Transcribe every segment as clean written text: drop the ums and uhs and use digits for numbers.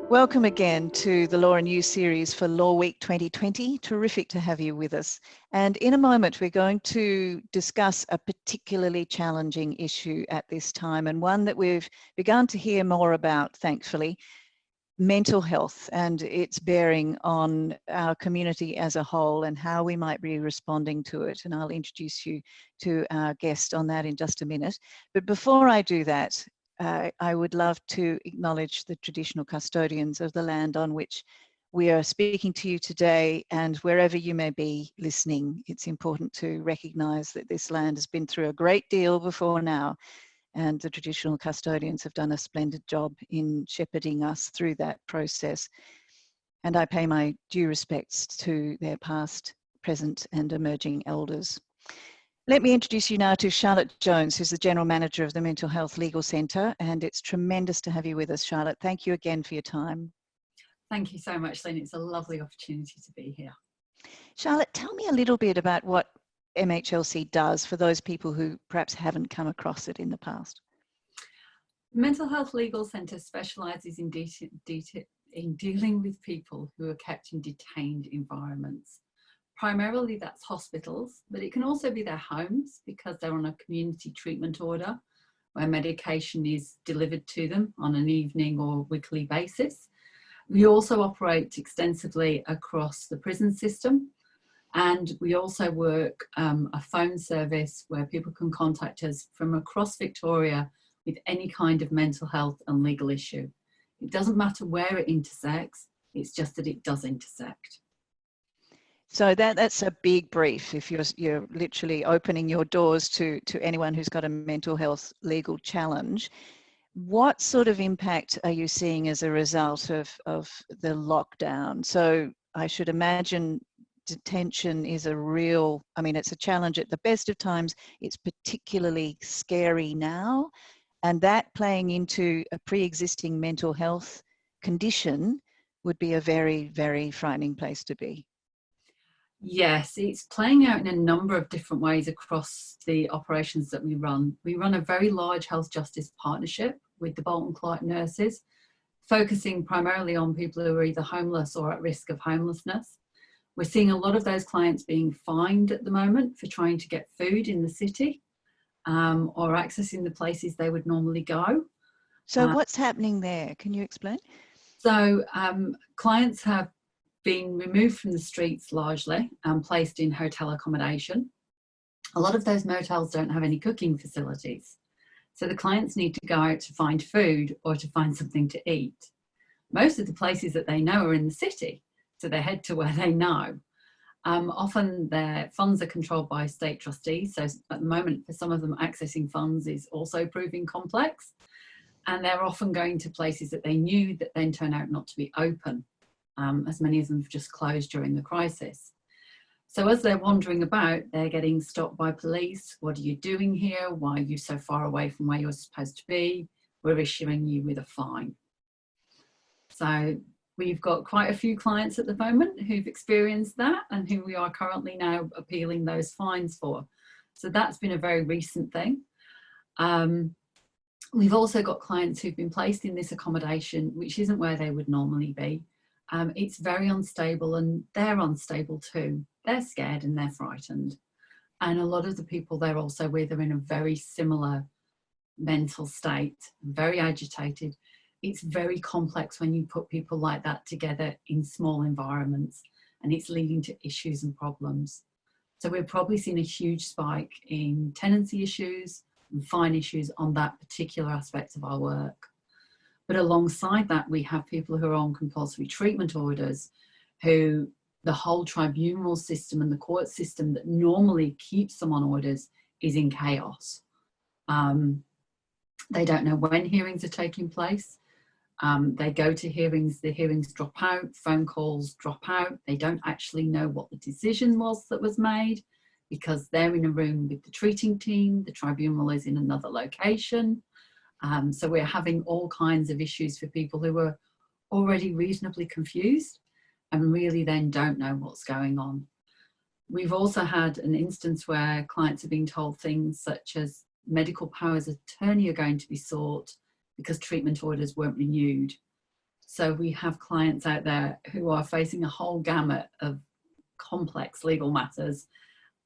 Welcome again to the Law and You series for Law Week 2020. Terrific to have you with us. And in a moment, we're going to discuss a particularly challenging issue at this time, and one that we've begun to hear more about, thankfully, mental health and its bearing on our community as a whole and how we might be responding to it. And I'll introduce you to our guest on that in just a minute. But before I do that, I would love to acknowledge the traditional custodians of the land on which we are speaking to you today, and wherever you may be listening, it's important to recognise that this land has been through a great deal before now, and the traditional custodians have done a splendid job in shepherding us through that process. And I pay my due respects to their past, present and emerging elders. Let me introduce you now to Charlotte Jones, who's the General Manager of the Mental Health Legal Centre, and it's tremendous to have you with us, Charlotte. Thank you again for your time. Thank you so much, Lynne. It's a lovely opportunity to be here. Charlotte, tell me a little bit about what MHLC does for those people who perhaps haven't come across it in the past. Mental Health Legal Centre specialises in dealing with people who are kept in detained environments. Primarily that's hospitals, but it can also be their homes because they're on a community treatment order where medication is delivered to them on an evening or weekly basis. We also operate extensively across the prison system, and we also work a phone service where people can contact us from across Victoria with any kind of mental health and legal issue. It doesn't matter where it intersects, it's just that it does intersect. So that's a big brief if you're literally opening your doors to anyone who's got a mental health legal challenge. What sort of impact are you seeing as a result of the lockdown? So I should imagine detention is a real, I mean, it's a challenge at the best of times. It's particularly scary now. And that playing into a pre-existing mental health condition would be a very, very frightening place to be. Yes, it's playing out in a number of different ways across the operations that we run. We run a very large health justice partnership with the Bolton Clark nurses, focusing primarily on people who are either homeless or at risk of homelessness. We're seeing a lot of those clients being fined at the moment for trying to get food in the city or accessing the places they would normally go. So what's happening there? Can you explain? So clients have been removed from the streets largely and placed in hotel accommodation. A lot of those motels don't have any cooking facilities. So the clients need to go out to find food or to find something to eat. Most of the places that they know are in the city, so they head to where they know. Often their funds are controlled by state trustees, so at the moment for some of them accessing funds is also proving complex. And they're often going to places that they knew that then turn out not to be open. As many of them have just closed during the crisis. So as they're wandering about, they're getting stopped by police. What are you doing here? Why are you so far away from where you're supposed to be? We're issuing you with a fine. So we've got quite a few clients at the moment who've experienced that and who we are currently now appealing those fines for. So that's been a very recent thing. We've also got clients who've been placed in this accommodation, which isn't where they would normally be. It's very unstable and they're unstable too. They're scared and they're frightened. And a lot of the people they're also with are in a very similar mental state, very agitated. It's very complex when you put people like that together in small environments, and it's leading to issues and problems. So we've probably seen a huge spike in tenancy issues and fine issues on that particular aspect of our work. But alongside that, we have people who are on compulsory treatment orders, who the whole tribunal system and the court system that normally keeps them on orders is in chaos. They don't know when hearings are taking place. They go to hearings, the hearings drop out, phone calls drop out. They don't actually know what the decision was that was made because they're in a room with the treating team, the tribunal is in another location. So we're having all kinds of issues for people who are already reasonably confused and really then don't know what's going on. We've also had an instance where clients are being told things such as medical powers of attorney are going to be sought because treatment orders weren't renewed. So we have clients out there who are facing a whole gamut of complex legal matters,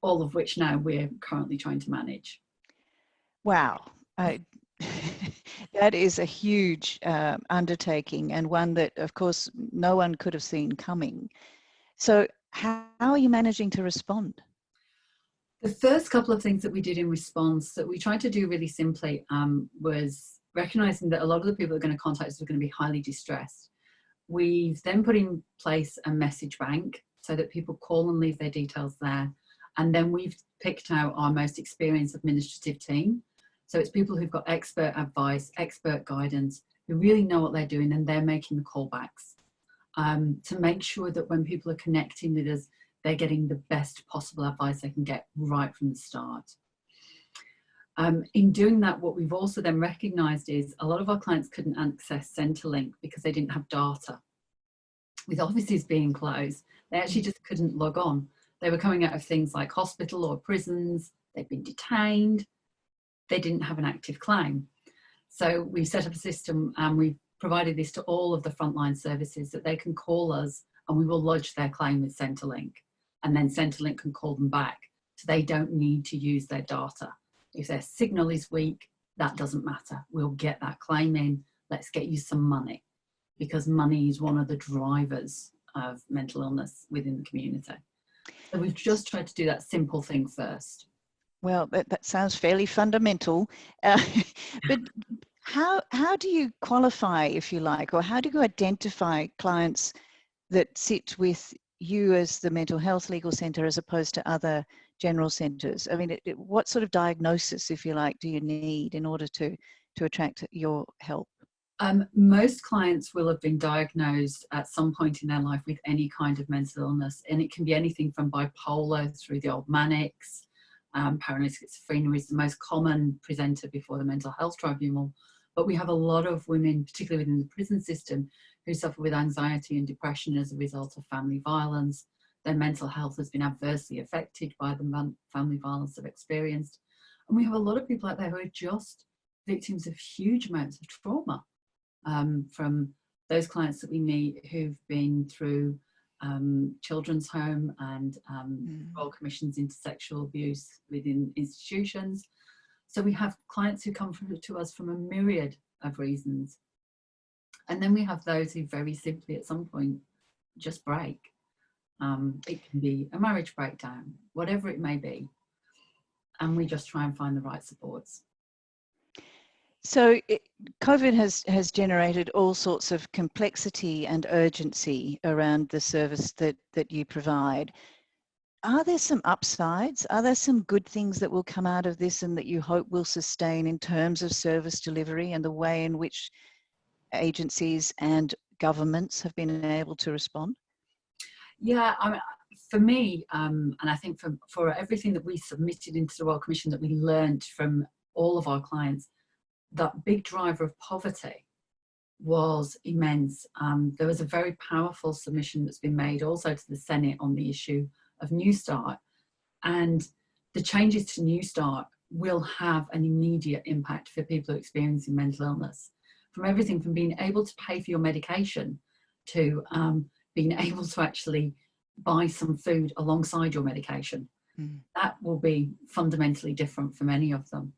all of which now we're currently trying to manage. Wow. That is a huge undertaking, and one that, of course, no one could have seen coming. So how are you managing to respond? The first couple of things that we did in response that we tried to do really simply was recognizing that a lot of the people that are going to contact us are going to be highly distressed. We've then put in place a message bank so that people call and leave their details there. And then we've picked out our most experienced administrative team. So it's people who've got expert advice, expert guidance, who really know what they're doing, and they're making the callbacks to make sure that when people are connecting with us, they're getting the best possible advice they can get right from the start. In doing that, what we've also then recognised is a lot of our clients couldn't access Centrelink because they didn't have data. With offices being closed, they actually just couldn't log on. They were coming out of things like hospital or prisons, they'd been detained, they didn't have an active claim. So we set up a system and we provided this to all of the frontline services that they can call us and we will lodge their claim with Centrelink, and then Centrelink can call them back. So they don't need to use their data. If their signal is weak, that doesn't matter. We'll get that claim in. Let's get you some money, because money is one of the drivers of mental illness within the community. So we've just tried to do that simple thing first. Well, that sounds fairly fundamental, but how do you qualify, if you like, or how do you identify clients that sit with you as the mental health legal centre as opposed to other general centres? I mean, what sort of diagnosis, if you like, do you need in order to attract your help? Most clients will have been diagnosed at some point in their life with any kind of mental illness, and it can be anything from bipolar through the old manics. Paranoid schizophrenia is the most common presenter before the mental health tribunal, but we have a lot of women, particularly within the prison system, who suffer with anxiety and depression as a result of family violence. Their mental health has been adversely affected by the family violence they've experienced. And we have a lot of people out there who are just victims of huge amounts of trauma, from those clients that we meet who've been through children's home and Royal Commissions into sexual abuse within institutions. So we have clients who come to us from a myriad of reasons. And then we have those who very simply at some point just break. It can be a marriage breakdown, whatever it may be. And we just try and find the right supports. So COVID has generated all sorts of complexity and urgency around the service that you provide. Are there some upsides? Are there some good things that will come out of this and that you hope will sustain in terms of service delivery and the way in which agencies and governments have been able to respond? Yeah, I mean, for me, and I think for everything that we submitted into the Royal Commission that we learned from all of our clients, that big driver of poverty was immense. There was a very powerful submission that's been made also to the Senate on the issue of New Start, and the changes to New Start will have an immediate impact for people who are experiencing mental illness, from everything from being able to pay for your medication to being able to actually buy some food alongside your medication. That will be fundamentally different for many of them.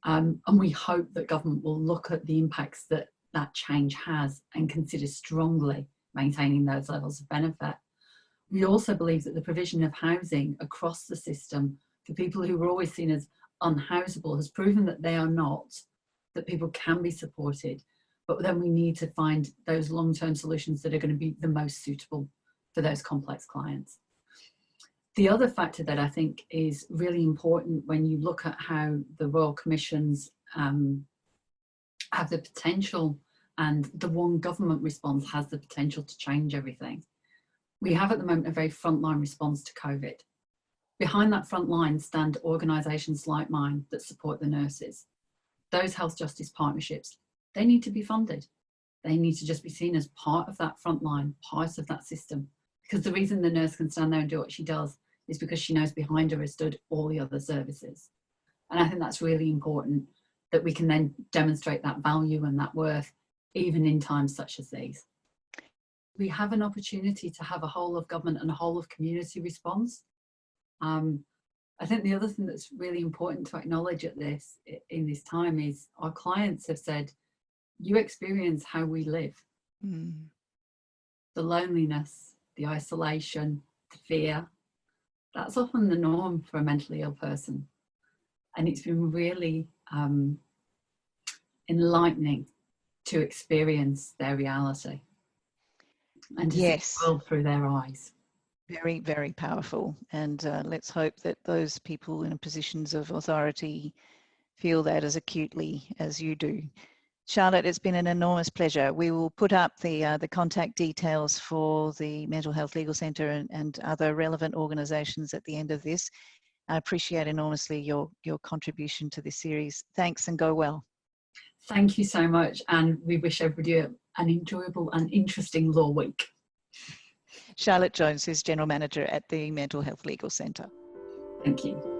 And we hope that government will look at the impacts that that change has and consider strongly maintaining those levels of benefit. We also believe that the provision of housing across the system for people who were always seen as unhousable has proven that they are not, that people can be supported, but then we need to find those long-term solutions that are going to be the most suitable for those complex clients. The other factor that I think is really important when you look at how the Royal Commissions have the potential, and the one government response has the potential to change everything. We have at the moment a very frontline response to COVID. Behind that front line stand organisations like mine that support the nurses. Those health justice partnerships, they need to be funded. They need to just be seen as part of that front line, part of that system. Because the reason the nurse can stand there and do what she does is because she knows behind her has stood all the other services. And I think that's really important, that we can then demonstrate that value and that worth, even in times such as these. we have an opportunity to have a whole of government and a whole of community response. I think the other thing that's really important to acknowledge in this time is our clients have said, you experience how we live. Mm. The loneliness, the isolation, the fear, that's often the norm for a mentally ill person. And it's been really enlightening to experience their reality and to see the world through their eyes. Very, very powerful. And let's hope that those people in positions of authority feel that as acutely as you do. Charlotte, it's been an enormous pleasure. We will put up the contact details for the Mental Health Legal Centre and other relevant organisations at the end of this. I appreciate enormously your contribution to this series. Thanks, and go well. Thank you so much, and we wish everybody an enjoyable and interesting Law Week. Charlotte Jones is General Manager at the Mental Health Legal Centre. Thank you.